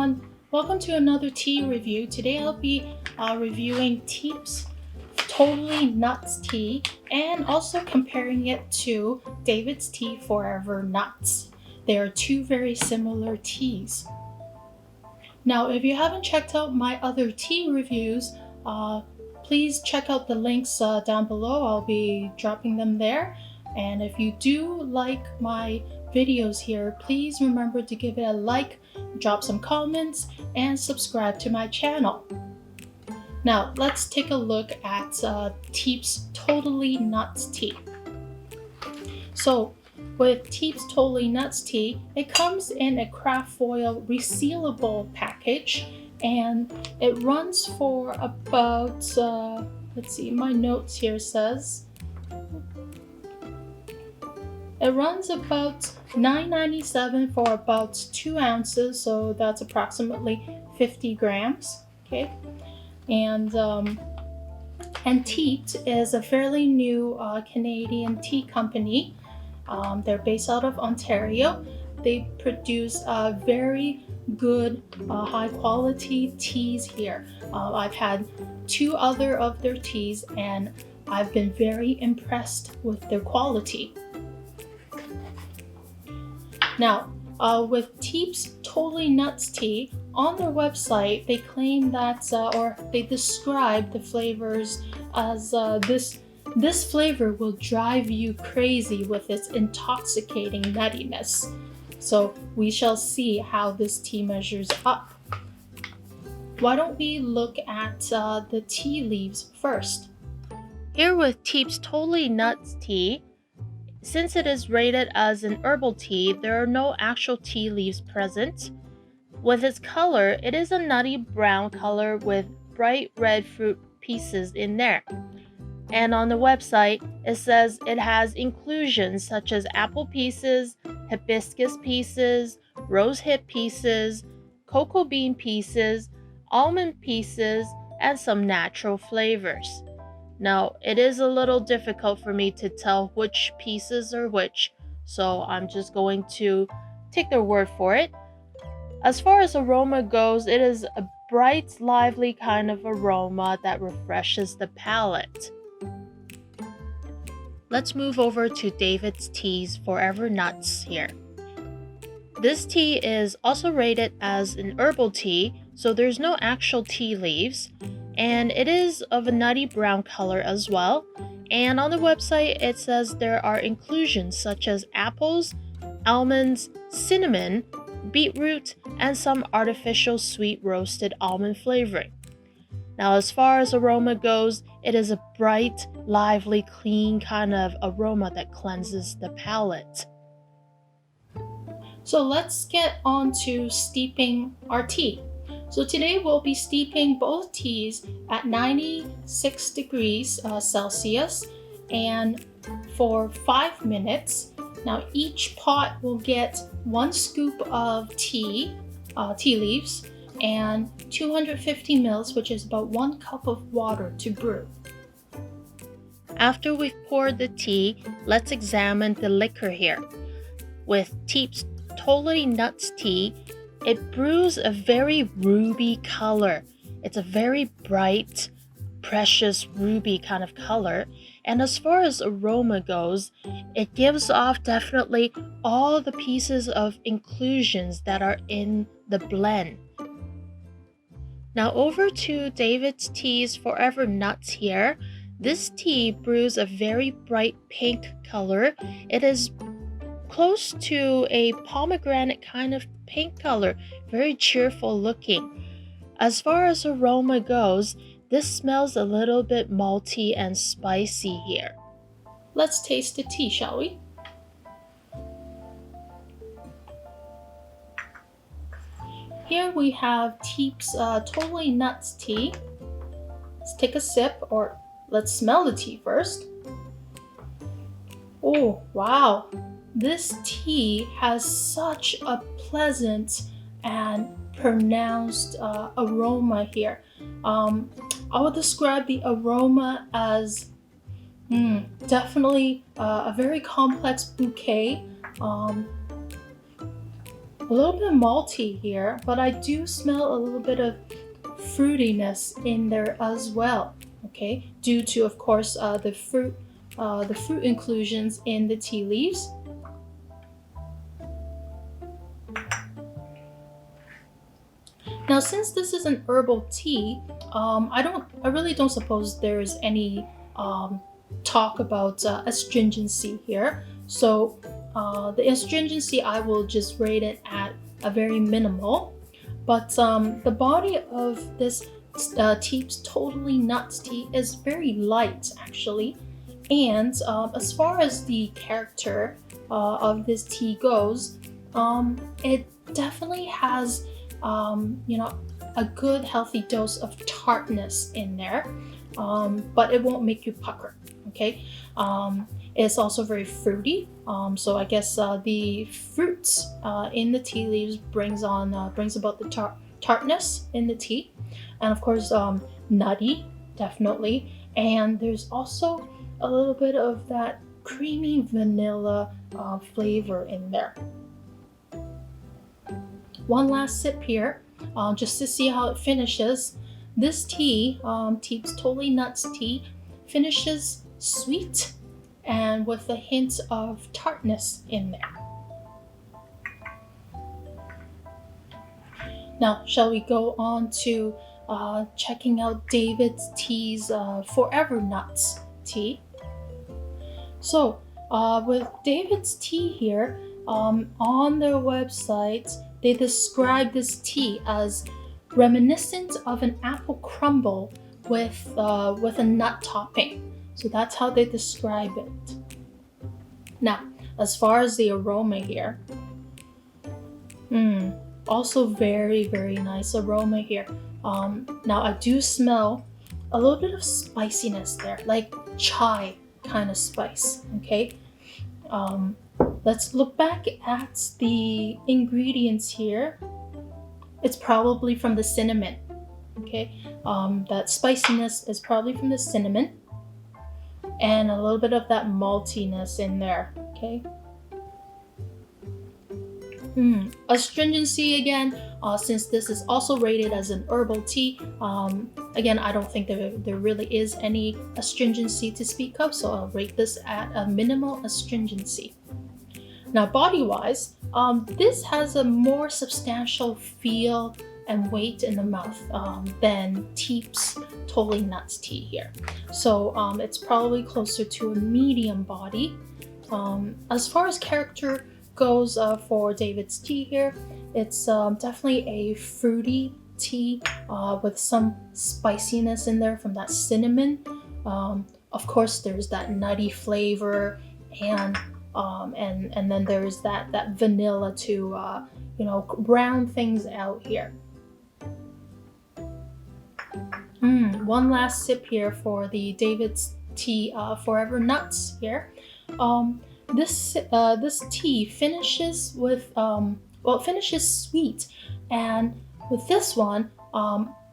everyone, welcome to another tea review. Today I'll be reviewing Teaped Totally Nuts tea and also comparing it to David's Tea Forever Nuts. They are two very similar teas. Now if you haven't checked out my other tea reviews, please check out the links down below. I'll be dropping them there. And if you do like my videos here, please remember to give it a like, drop some comments, and subscribe to my channel. Now let's take a look at Teaped Totally Nuts tea. So with Teaped Totally Nuts tea, it comes in a craft foil resealable package, and it runs for about, let's see, my notes here says, it runs about $9.97 for about 2 ounces, so that's approximately 50 grams. Okay, and Teaped is a fairly new Canadian tea company. They're based out of Ontario. They produce very good, high quality teas here. I've had 2 other of their teas, and I've been very impressed with their quality. Now, with Teaped Totally Nuts tea, on their website, they claim that, or they describe the flavors as this flavor will drive you crazy with its intoxicating nuttiness. So we shall see how this tea measures up. Why don't we look at the tea leaves first? Here with Teaped Totally Nuts tea, since it is rated as an herbal tea, there are no actual tea leaves present. With its color, it is a nutty brown color with bright red fruit pieces in there. And on the website, it says it has inclusions such as apple pieces, hibiscus pieces, rose hip pieces, cocoa bean pieces, almond pieces, and some natural flavors. Now, it is a little difficult for me to tell which pieces are which, so I'm just going to take their word for it. As far as aroma goes, it is a bright, lively kind of aroma that refreshes the palate. Let's move over to David's Tea's Forever Nuts here. This tea is also rated as an herbal tea, so there's no actual tea leaves, and it is of a nutty brown color as well. And on the website, it says there are inclusions such as apples, almonds, cinnamon, beetroot, and some artificial sweet roasted almond flavoring. Now, as far as aroma goes, it is a bright, lively, clean kind of aroma that cleanses the palate. So let's get on to steeping our tea. So today we'll be steeping both teas at 96 degrees Celsius and for 5 minutes. Now each pot will get 1 scoop of tea leaves, and 250 ml, which is about 1 cup of water to brew. After we've poured the tea, let's examine the liquor here. With Teaped Totally Nuts tea, it brews a very ruby color. It's a very bright, precious ruby kind of color. And as far as aroma goes, it gives off definitely all the pieces of inclusions that are in the blend. Now over to David's Tea's Forever Nuts here. This tea brews a very bright pink color. It is close to a pomegranate kind of pink color, very cheerful looking. As far as aroma goes, this smells a little bit malty and spicy here. Let's taste the tea, shall we? Here we have Teaped's Totally Nuts tea. Let's take a sip, or let's smell the tea first. Oh, wow. This tea has such a pleasant and pronounced aroma here. I would describe the aroma as definitely a very complex bouquet. a little bit malty here, but I do smell a little bit of fruitiness in there as well. Okay, due to, of course, the fruit inclusions in the tea leaves. Now, since this is an herbal tea, I really don't suppose there's any talk about astringency here. So the astringency, I will just rate it at a very minimal. But the body of this Teaped Totally Nuts tea is very light, actually. And as far as the character of this tea goes, it definitely has a good healthy dose of tartness in there, but it won't make you pucker. Okay, it's also very fruity. So I guess the fruits in the tea leaves brings about the tartness in the tea, and of course nutty, definitely. And there's also a little bit of that creamy vanilla flavor in there. One last sip here, just to see how it finishes. This tea, Teaped Totally Nuts tea, finishes sweet and with a hint of tartness in there. Now, shall we go on to checking out David's Tea's Forever Nuts tea? So, with David's tea here, on their website, they describe this tea as reminiscent of an apple crumble with a nut topping. So that's how they describe it. Now, as far as the aroma here, also very, very nice aroma here. Now I do smell a little bit of spiciness there, like chai kind of spice. Okay. Let's look back at the ingredients here. It's probably from the cinnamon. Okay, that spiciness is probably from the cinnamon, and a little bit of that maltiness in there. Okay. Astringency again, since this is also rated as an herbal tea, again, I don't think there really is any astringency to speak of, so I'll rate this at a minimal astringency. Now, body-wise, this has a more substantial feel and weight in the mouth than Teaped Totally Nuts tea here. So it's probably closer to a medium body. As far as character goes for David's tea here, it's definitely a fruity tea with some spiciness in there from that cinnamon. Of course, there's that nutty flavor, and then there's that vanilla to round things out here. One last sip here for the David's tea Forever Nuts here. This tea finishes with it finishes sweet, and with this one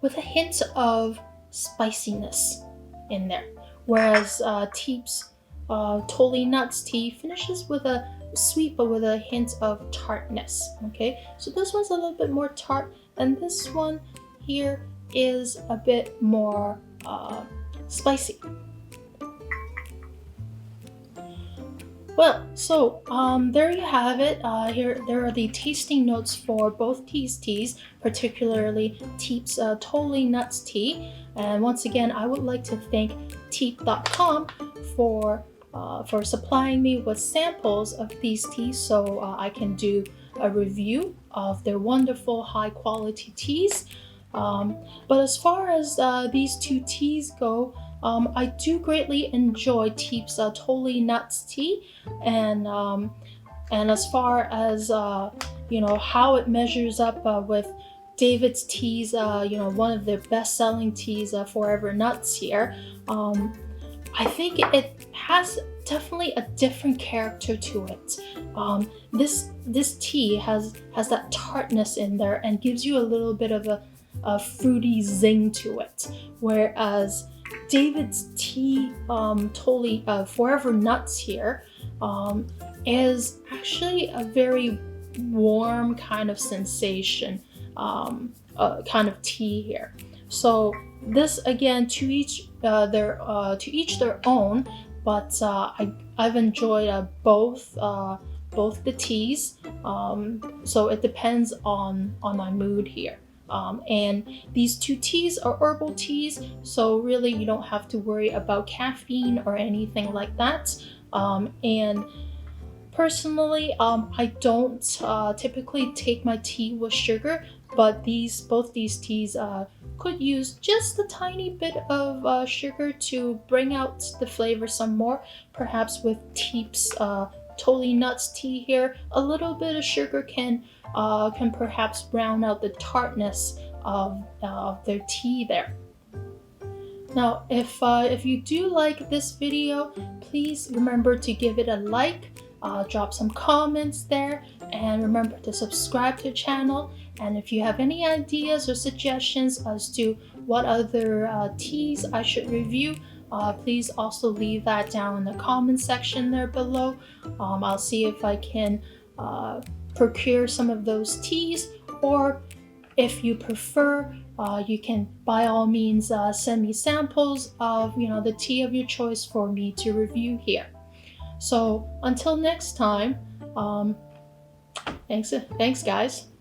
with a hint of spiciness in there, whereas Teaped Totally Nuts tea finishes with a sweet but with a hint of tartness. Okay, so this one's a little bit more tart, and this one here is a bit more spicy. Well, so there you have it. Here there are the tasting notes for both these teas, particularly Teaped Totally Nuts tea. And once again, I would like to thank Teaped.com for supplying me with samples of these teas, so I can do a review of their wonderful high quality teas. But as far as these two teas go, I do greatly enjoy Teaped's Totally Nuts tea, and as far as how it measures up with David's teas, one of their best-selling teas, Forever Nuts here, I think it has definitely a different character to it. This tea has that tartness in there and gives you a little bit of a fruity zing to it, whereas David's tea totally Forever Nuts here is actually a very warm kind of sensation, kind of tea here. So this, again, to each their own, but I've enjoyed both the teas. So it depends on my mood here. And these two teas are herbal teas, so really you don't have to worry about caffeine or anything like that. And personally, I don't typically take my tea with sugar, but both these teas could use just a tiny bit of sugar to bring out the flavor some more. Perhaps with Teaped Totally Nuts tea here, a little bit of sugar can perhaps round out the tartness of their tea there. Now, if you do like this video, please remember to give it a like, drop some comments there, and remember to subscribe to the channel. And if you have any ideas or suggestions as to what other teas I should review, please also leave that down in the comment section there below. I'll see if I can procure some of those teas, or if you prefer, you can by all means send me samples of the tea of your choice for me to review here. So until next time, thanks guys.